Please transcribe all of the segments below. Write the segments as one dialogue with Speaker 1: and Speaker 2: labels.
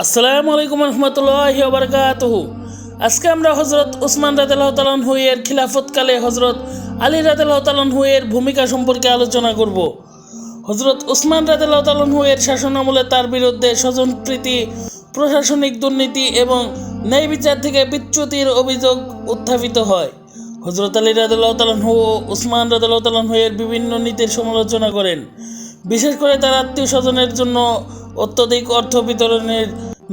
Speaker 1: আসসালামু আলাইকুম রহমতুল্লাহি ওয়া বারাকাতুহু। আজকে আমরা হজরত উসমান রাদিয়াল্লাহু তাআলা আনহু এর খিলাফতকালে হজরত আলী রাদিয়াল্লাহু তাআলা আনহু এর ভূমিকা সম্পর্কে আলোচনা করব। হজরত উসমান রাদিয়াল্লাহু তাআলা আনহু এর শাসনামলে তার বিরুদ্ধে স্বজনপ্রীতি, প্রশাসনিক দুর্নীতি এবং ন্যায় বিচার থেকে বিচ্যুতির অভিযোগ উত্থাপিত হয়। হজরত আলী রাদিয়াল্লাহু তাআলা আনহু ও উসমান রাদিয়াল্লাহু তাআলা আনহু এর বিভিন্ন নীতির সমালোচনা করেন, বিশেষ করে তার আত্মীয় স্বজনের জন্য অত্যধিক অর্থ বিতরণের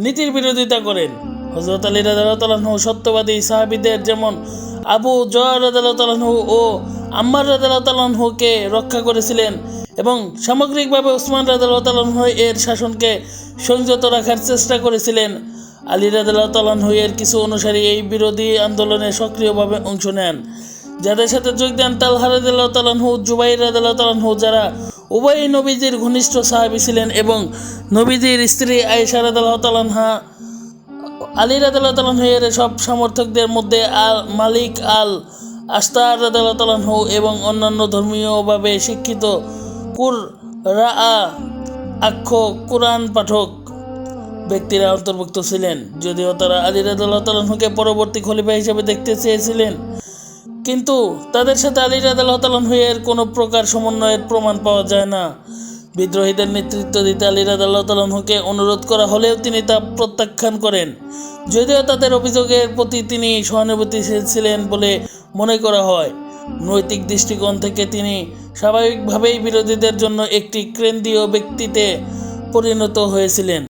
Speaker 1: নীতির বিরোধিতা করেন। হযরত আলী রাদিয়াল্লাহু তাআলা আনহু সত্যবাদী সাহাবীদের যেমন আবু যর রাদিয়াল্লাহু তাআলা আনহু ও আম্মার রাদিয়াল্লাহু তাআলা আনহুকে রক্ষা করেছিলেন এবং সামগ্রিকভাবে উসমান রাদিয়াল্লাহু তাআলা আনহু এর শাসনকে সংযত রাখার চেষ্টা করেছিলেন। আলী রাদিয়াল্লাহু তাআলা আনহু এর কিছু অনুসারী এই বিরোধী আন্দোলনে সক্রিয়ভাবে অংশ নেন, যাদের সাথে যোগ দেন তালহা রাদিয়াল্লাহু তাআলা আনহু, জুবাইর রাদিয়াল্লাহু তাআলা আনহু, যারা উভয়ই নবীজির ঘনিষ্ঠ সাহাবী ছিলেন, এবং নবীজির স্ত্রী আয়েশা রাদিয়াল্লাহু তাআলা আনহা। আলী রাদিয়াল্লাহু তাআলা আনহু এর সব সমর্থকদের মধ্যে মালিক আল আশতার রাদিয়াল্লাহু তাআলা আনহু এবং অন্যান্য ধর্মীয়ভাবে শিক্ষিত কুরআ কোরআন পাঠক ব্যক্তিরা অন্তর্ভুক্ত ছিলেন। যদিও তারা আলী রাদিয়াল্লাহু তাআলা আনহুকে পরবর্তী খলিফা হিসেবে দেখতে চেয়েছিলেন, কিন্তু তাদের সাথে আলী রাদিয়াল্লাহু তাআলা আনহু এর কোনো প্রকার সমন্বয়ের প্রমাণ পাওয়া যায় না। বিদ্রোহীদের নেতৃত্ব দিতে আলী রাদিয়াল্লাহু তাআলা আনহুকে অনুরোধ করা হলেও তিনি তা প্রত্যাখ্যান করেন, যদিও তাদের অভিযোগের প্রতি তিনি সহানুভূতিশীল ছিলেন বলে মনে করা হয়। নৈতিক দৃষ্টিকোণ থেকে তিনি স্বাভাবিকভাবেই বিরোধীদের জন্য একটি কেন্দ্রীয় ব্যক্তিতে পরিণত হয়েছিলেন।